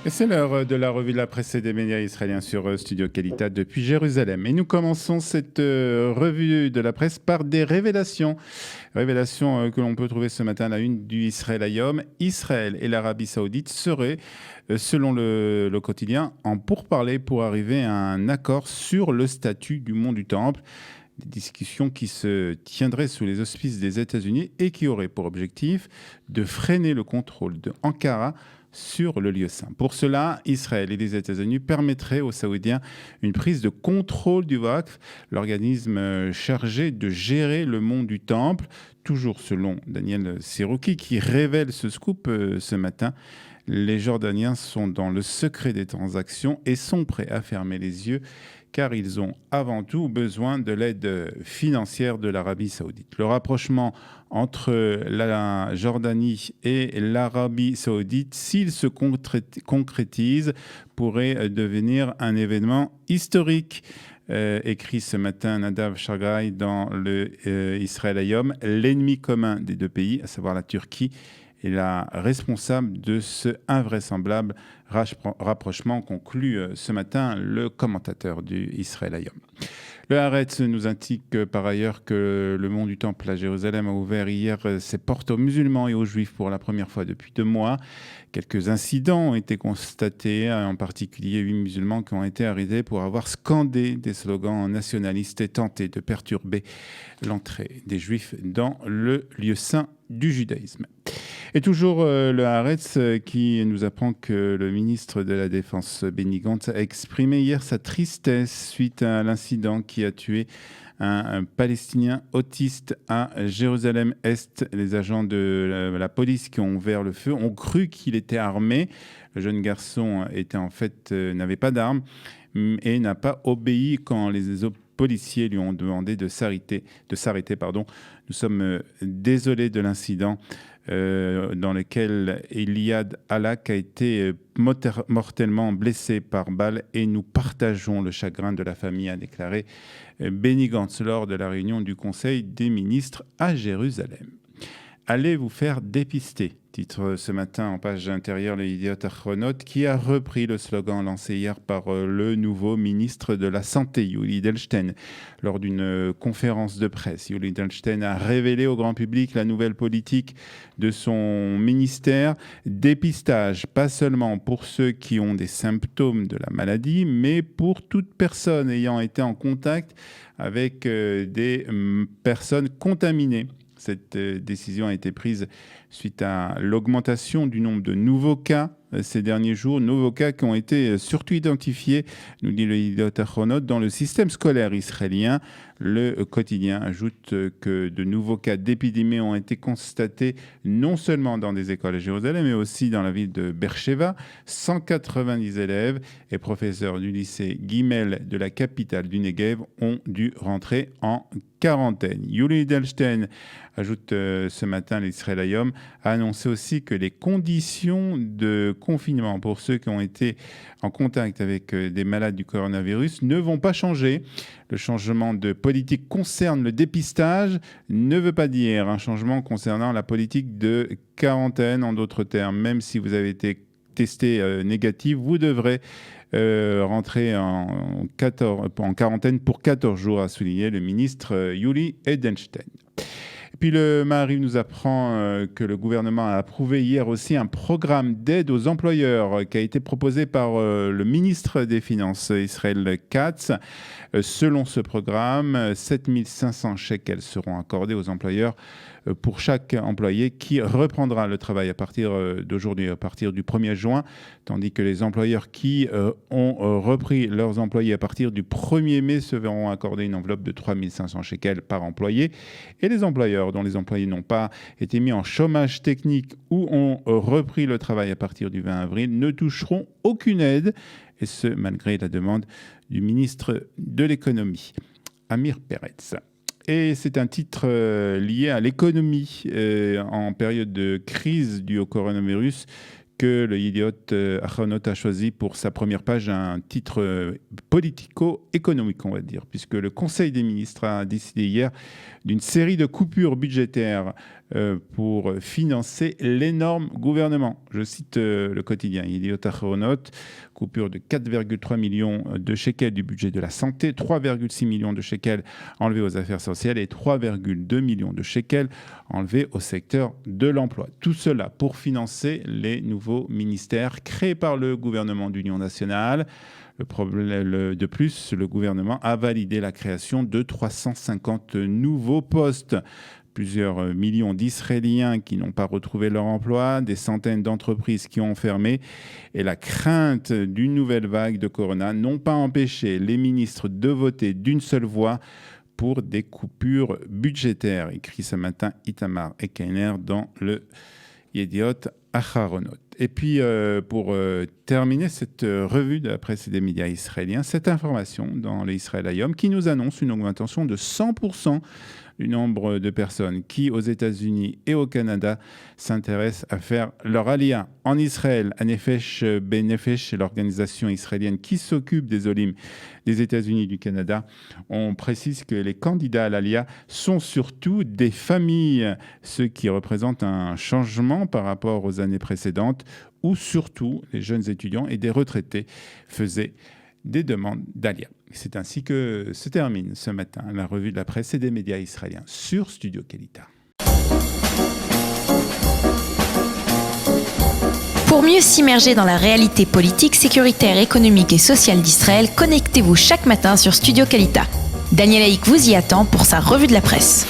Et c'est l'heure de la revue de la presse et des médias israéliens sur Studio Qualitat depuis Jérusalem. Et nous commençons cette revue de la presse par des révélations. Révélations que l'on peut trouver ce matin à la une du Israël Hayom. Israël et l'Arabie Saoudite seraient, selon le quotidien, en pourparlers pour arriver à un accord sur le statut du mont du Temple. Des discussions qui se tiendraient sous les auspices des États-Unis et qui auraient pour objectif de freiner le contrôle de Ankara sur le lieu saint. Pour cela, Israël et les États-Unis permettraient aux Saoudiens une prise de contrôle du Waqf, l'organisme chargé de gérer le mont du Temple, toujours selon Daniel Serouki qui révèle ce scoop ce matin. Les Jordaniens sont dans le secret des transactions et sont prêts à fermer les yeux car ils ont avant tout besoin de l'aide financière de l'Arabie saoudite. Le rapprochement entre la Jordanie et l'Arabie saoudite, s'il se concrétise, pourrait devenir un événement historique. Écrit ce matin Nadav Shragai dans le Israël Hayom, l'ennemi commun des deux pays, à savoir la Turquie, est la responsable de ce invraisemblable rapprochement, conclut ce matin le commentateur du Israël Hayom. Le Haaretz nous indique par ailleurs que le mont du Temple à Jérusalem a ouvert hier ses portes aux musulmans et aux juifs pour la première fois depuis 2 mois. Quelques incidents ont été constatés, en particulier 8 musulmans qui ont été arrêtés pour avoir scandé des slogans nationalistes et tenté de perturber l'entrée des juifs dans le lieu saint du judaïsme. Et toujours le Haaretz qui nous apprend que le ministre de la Défense Benny Gantz a exprimé hier sa tristesse suite à l'incident qui a tué un Palestinien autiste à Jérusalem-Est. Les agents de la police qui ont ouvert le feu ont cru qu'il était armé. Le jeune garçon n'avait pas d'arme et n'a pas obéi quand les policiers lui ont demandé de s'arrêter. Nous sommes désolés de l'incident dans lequel Eliad Alak a été mortellement blessé par balle et nous partageons le chagrin de la famille, a déclaré Benny Gantz lors de la réunion du Conseil des ministres à Jérusalem. Allez vous faire dépister, titre ce matin en page intérieure le Yediot Ahronot, qui a repris le slogan lancé hier par le nouveau ministre de la Santé, Yuli Edelstein, lors d'une conférence de presse. Yuli Edelstein a révélé au grand public la nouvelle politique de son ministère. Dépistage, pas seulement pour ceux qui ont des symptômes de la maladie, mais pour toute personne ayant été en contact avec des personnes contaminées. Cette décision a été prise suite à l'augmentation du nombre de nouveaux cas ces derniers jours, nouveaux cas qui ont été surtout identifiés, nous dit le Yediot Ahronot, dans le système scolaire israélien. Le quotidien ajoute que de nouveaux cas d'épidémie ont été constatés non seulement dans des écoles à Jérusalem, mais aussi dans la ville de Beersheva. 190 élèves et professeurs du lycée Gimel de la capitale du Negev ont dû rentrer en quarantaine. Yuli Edelstein, ajoute ce matin l'Israël Hayom, a annoncé aussi que les conditions de confinement pour ceux qui ont été en contact avec des malades du coronavirus ne vont pas changer. Le changement de politique concerne le dépistage, ne veut pas dire un changement concernant la politique de quarantaine. En d'autres termes, même si vous avez été testé négatif, vous devrez rentrer en quarantaine pour 14 jours, a souligné le ministre Yuli Edelstein. Et puis le Maariv nous apprend que le gouvernement a approuvé hier aussi un programme d'aide aux employeurs qui a été proposé par le ministre des Finances Israël Katz. Selon ce programme, 7500 shekels seront accordés aux employeurs pour chaque employé qui reprendra le travail à partir d'aujourd'hui, à partir du 1er juin, tandis que les employeurs qui ont repris leurs employés à partir du 1er mai se verront accorder une enveloppe de 3500 shekels par employé. Et les employeurs dont les employés n'ont pas été mis en chômage technique ou ont repris le travail à partir du 20 avril ne toucheront aucune aide, et ce malgré la demande du ministre de l'économie, Amir Peretz. Et c'est un titre lié à l'économie en période de crise due au coronavirus que le Yediot Ahronot a choisi pour sa première page un titre politico-économique, on va dire, puisque le Conseil des ministres a décidé hier d'une série de coupures budgétaires pour financer l'énorme gouvernement. Je cite le quotidien Yediot Ahronot, coupure de 4,3 millions de shekels du budget de la santé, 3,6 millions de shekels enlevés aux affaires sociales et 3,2 millions de shekels enlevés au secteur de l'emploi. Tout cela pour financer les nouveaux ministères créés par le gouvernement d'union nationale. De plus, le gouvernement a validé la création de 350 nouveaux postes. Plusieurs millions d'Israéliens qui n'ont pas retrouvé leur emploi, des centaines d'entreprises qui ont fermé et la crainte d'une nouvelle vague de corona n'ont pas empêché les ministres de voter d'une seule voix pour des coupures budgétaires, écrit ce matin Itamar Ekener dans le Yediot Ahronot. Et puis, pour terminer cette revue de la presse et des médias israéliens, cette information dans le Israël Hayom qui nous annonce une augmentation de 100% du nombre de personnes qui, aux États-Unis et au Canada, s'intéressent à faire leur aliyah. En Israël, Nefesh Benefesh, l'organisation israélienne qui s'occupe des Olim des États-Unis et du Canada, on précise que les candidats à l'aliyah sont surtout des familles, ce qui représente un changement par rapport aux années précédentes, où surtout les jeunes étudiants et des retraités faisaient des demandes d'aliyah. C'est ainsi que se termine ce matin la revue de la presse et des médias israéliens sur Studio Kelita. Pour mieux s'immerger dans la réalité politique, sécuritaire, économique et sociale d'Israël, connectez-vous chaque matin sur Studio Kelita. Daniel Haïk vous y attend pour sa revue de la presse.